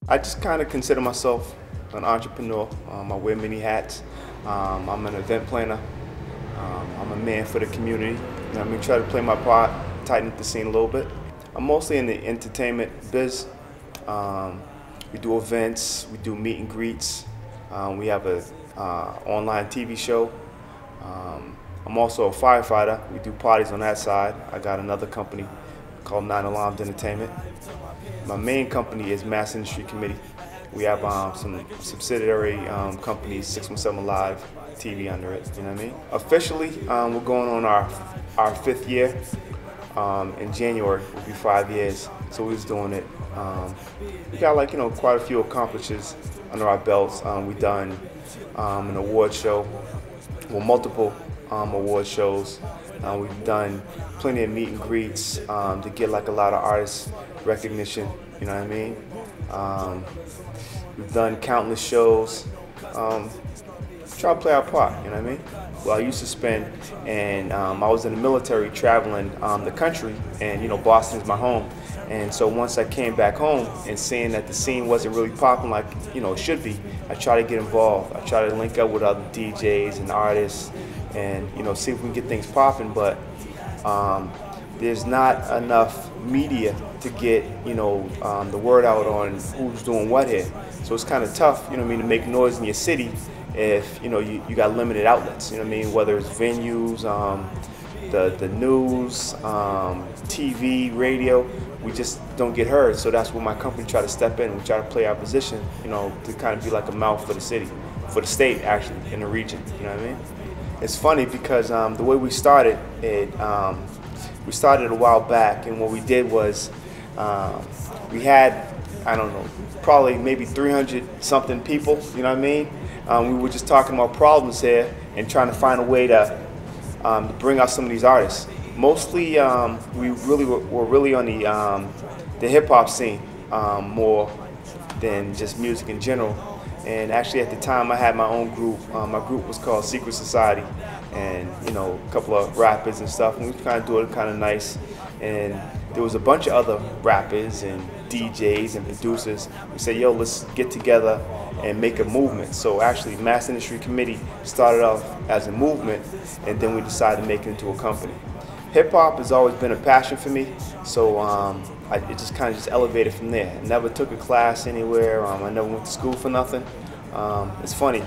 I just kind of consider myself an entrepreneur. I wear many hats. I'm an event planner. I'm a man for the community. I'm gonna try to play my part, tighten up the scene a little bit. I'm mostly in the entertainment biz. We do events, we do meet and greets. We have a online TV show. I'm also a firefighter. We do parties on that side. I got another company called 9 Alarmed Entertainment. My main company is Mass Industry Committee. We have some subsidiary companies, 617 Live TV under it, you know what I mean? Officially, we're going on our 5th year. In January, will be 5 years, so we was doing it. We got quite a few accomplishments under our belts. We done an award show, well, multiple award shows. We've done plenty of meet and greets to get a lot of artist recognition, you know what I mean? We've done countless shows. Try to play our part, you know what I mean? Well, I used to spend, and I was in the military traveling the country, and Boston's my home. And so once I came back home and seeing that the scene wasn't really popping like it should be, I try to get involved. I try to link up with other DJs and artists, and see if we can get things popping. But there's not enough media to get the word out on who's doing what here. So it's kind of tough, to make noise in your city if you got limited outlets, whether it's venues, the news, TV, radio. We just don't get heard. So that's where my company try to step in. We try to play our position, to kind of be like a mouth for the city, for the state actually, in the region. You know what I mean? It's funny because the way we started it, we started a while back, and what we did was we had, I don't know, probably maybe 300 something people. You know what I mean? We were just talking about problems here and trying to find a way to bring out some of these artists. Mostly, we really were really on the hip hop scene more than just music in general. And actually, at the time, I had my own group. My group was called Secret Society, and a couple of rappers and stuff. And we kind of do it kind of nice. And there was a bunch of other rappers and DJs and producers. We said, yo, let's get together and make a movement. So actually, Mass Industry Committee started off as a movement, and then we decided to make it into a company. Hip hop has always been a passion for me, so it just kind of just elevated from there. I never took a class anywhere. I never went to school for nothing. It's funny,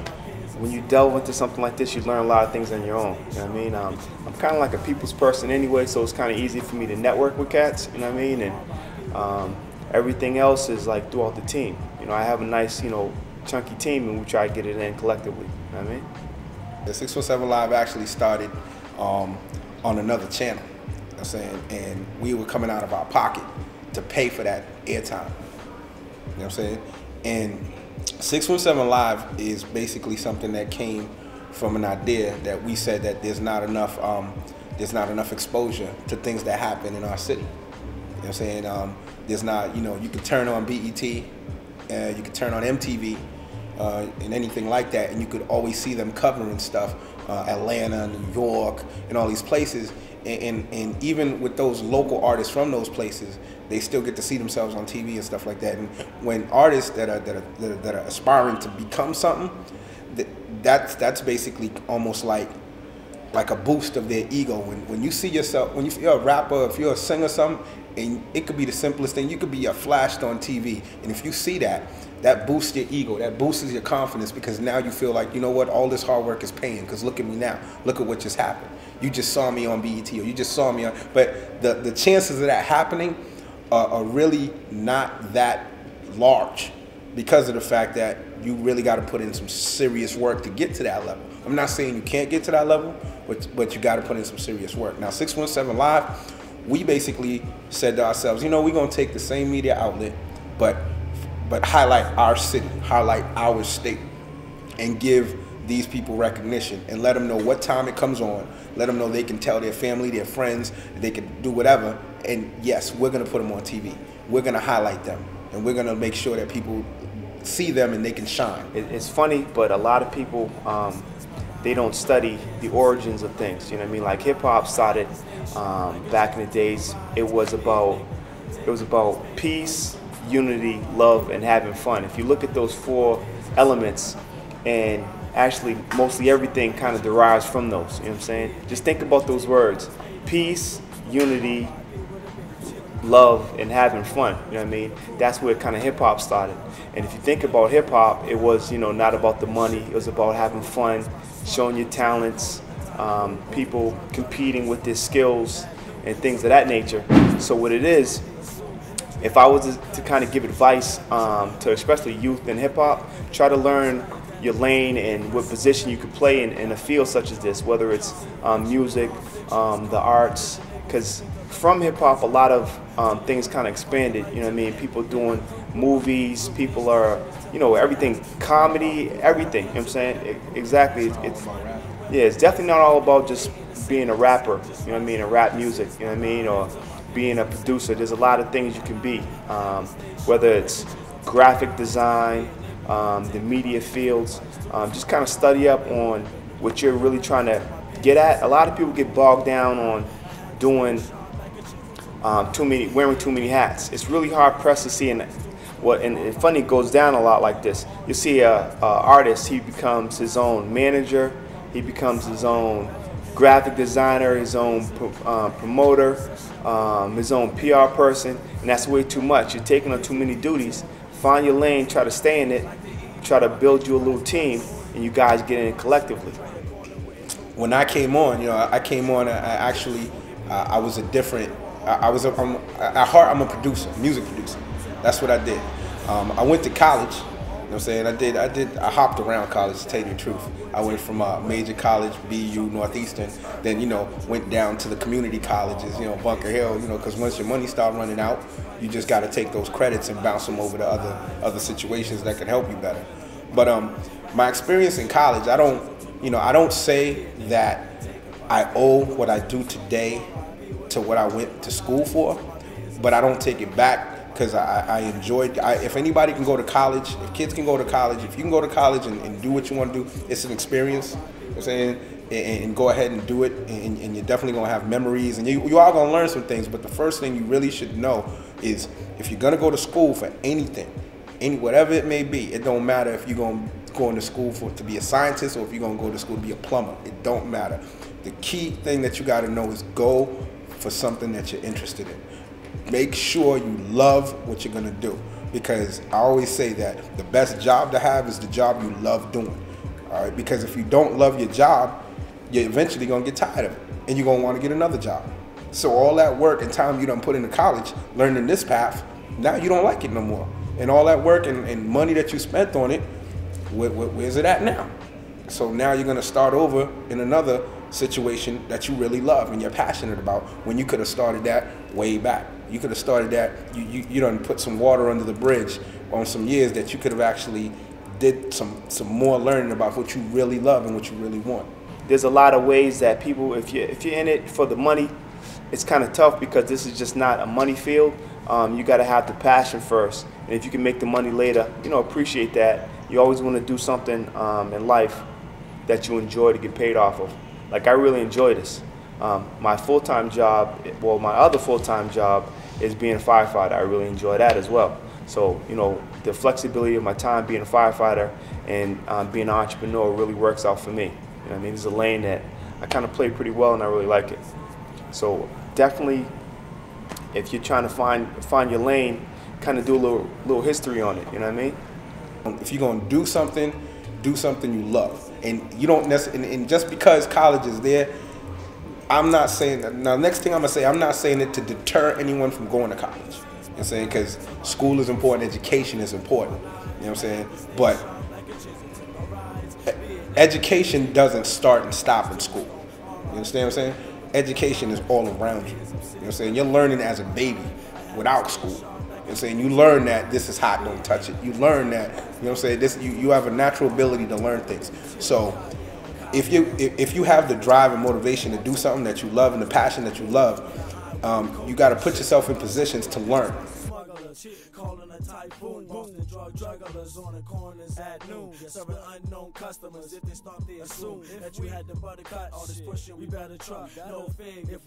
when you delve into something like this, you learn a lot of things on your own. You know what I mean? I'm kind of like a people's person anyway, so it's kind of easy for me to network with cats. You know what I mean? And everything else is like throughout the team. I have a nice, chunky team, and we try to get it in collectively. You know what I mean? The 617 Live actually started on another channel, you know what I'm saying, and we were coming out of our pocket to pay for that airtime. You know what I'm saying? And 617 Live is basically something that came from an idea that we said that there's not enough exposure to things that happen in our city. You know what I'm saying? There's not, you can turn on BET, you can turn on MTV, and anything like that, and you could always see them covering stuff, Atlanta, New York, and all these places, and even with those local artists from those places, they still get to see themselves on TV and stuff like that. And when artists that are aspiring to become something, that's basically almost like a boost of their ego. When you see yourself, when you're a rapper, if you're a singer, something, and it could be the simplest thing. You could be flashed on TV, and if you see that boosts your ego, that boosts your confidence, because now you feel like, you know what, all this hard work is paying, because look at me now, look at what just happened. You just saw me on BET, or you just saw me on, but the chances of that happening are really not that large, because of the fact that you really got to put in some serious work to get to that level. I'm not saying you can't get to that level, but you got to put in some serious work. Now, 617 Live, we basically said to ourselves, we're going to take the same media outlet, but highlight our city, highlight our state, and give these people recognition, and let them know what time it comes on, let them know they can tell their family, their friends, they can do whatever, and yes, we're going to put them on TV. We're going to highlight them, and we're going to make sure that people see them and they can shine. It's funny, but a lot of people, they don't study the origins of things. You know what I mean? Like hip hop started back in the days. It was about peace, unity, love, and having fun. If you look at those 4 elements, and actually mostly everything kind of derives from those, you know what I'm saying? Just think about those words: peace, unity, love, and having fun. You know what I mean? That's where kind of hip hop started. And if you think about hip hop, it was, you know, not about the money. It was about having fun, showing your talents, people competing with their skills and things of that nature. So what it is, if I was to kind of give advice to especially youth in hip hop, try to learn your lane and what position you could play in a field such as this, whether it's music, the arts, because from hip hop a lot of things kind of expanded. You know what I mean? People doing movies, people are, you know, everything, comedy, everything. You know what I'm saying? Exactly. Yeah, it's definitely not all about just being a rapper. You know what I mean? And rap music. You know what I mean? Or being a producer. There's a lot of things you can be, whether it's graphic design, the media fields. Just kind of study up on what you're really trying to get at. A lot of people get bogged down on doing wearing too many hats. It's really hard pressed to see, and funny, it goes down a lot like this. You see a artist, he becomes his own manager, he becomes his own graphic designer, his own promoter, his own PR person, and that's way too much. You're taking on too many duties. Find your lane, try to stay in it, try to build you a little team, and you guys get in it collectively. When I came on, you know, I was a different. At heart, I'm a producer, music producer. That's what I did. I went to college. You know what I'm saying? I hopped around college, to tell you the truth. I went from a major college, BU, Northeastern, then, you know, went down to the community colleges, you know, Bunker Hill, you know, because once your money starts running out, you just got to take those credits and bounce them over to other situations that can help you better. But my experience in college, I don't say that I owe what I do today to what I went to school for, but I don't take it back, because I enjoyed. If anybody can go to college, if kids can go to college, if you can go to college and do what you want to do, it's an experience. You know what I'm saying? And go ahead and do it, and you're definitely gonna have memories, and you are gonna learn some things. But the first thing you really should know is, if you're gonna go to school for anything, whatever it may be, it don't matter if you're gonna go into school to be a scientist or if you're gonna go to school to be a plumber. It don't matter. The key thing that you got to know is go for something that you're interested in. Make sure you love what you're gonna do, because I always say that the best job to have is the job you love doing. All right, because if you don't love your job, you're eventually gonna get tired of it, and you're gonna want to get another job. So all that work and time you done put into college, learning this path, now you don't like it no more. And all that work and money that you spent on it, where's it at now? So now you're gonna start over in another situation that you really love and you're passionate about, when you could have started that way back. You could have started that, you done put some water under the bridge on some years that you could have actually did some more learning about what you really love and what you really want. There's a lot of ways that people, if you're in it for the money, it's kind of tough, because this is just not a money field. You got to have the passion first, and if you can make the money later, you know, appreciate that. You always want to do something in life that you enjoy to get paid off of. Like, I really enjoy this. My full-time job, well, my other full-time job is being a firefighter. I really enjoy that as well. So, you know, the flexibility of my time being a firefighter and being an entrepreneur really works out for me. You know what I mean? It's a lane that I kind of play pretty well, and I really like it. So definitely, if you're trying to find your lane, kind of do a little history on it. You know what I mean? If you're gonna do something you love, and you don't necessarily. And just because college is there, I'm not saying that. Now, next thing I'm gonna say, I'm not saying it to deter anyone from going to college. You know what I'm saying? Because school is important, education is important. You know what I'm saying? But education doesn't start and stop in school. You understand what I'm saying? Education is all around you. You know what I'm saying? You're learning as a baby without school. You know what I'm saying? You learn that this is hot, don't touch it. You learn that, you know what I'm saying, this you have a natural ability to learn things. So if you have the drive and motivation to do something that you love and the passion that you love, you got to put yourself in positions to learn. Calling a typhoon, Boston drugglers on the corners at noon, serving unknown customers. If they stop, they assume that you had the butter cut. All this pushing, we better try. No fig.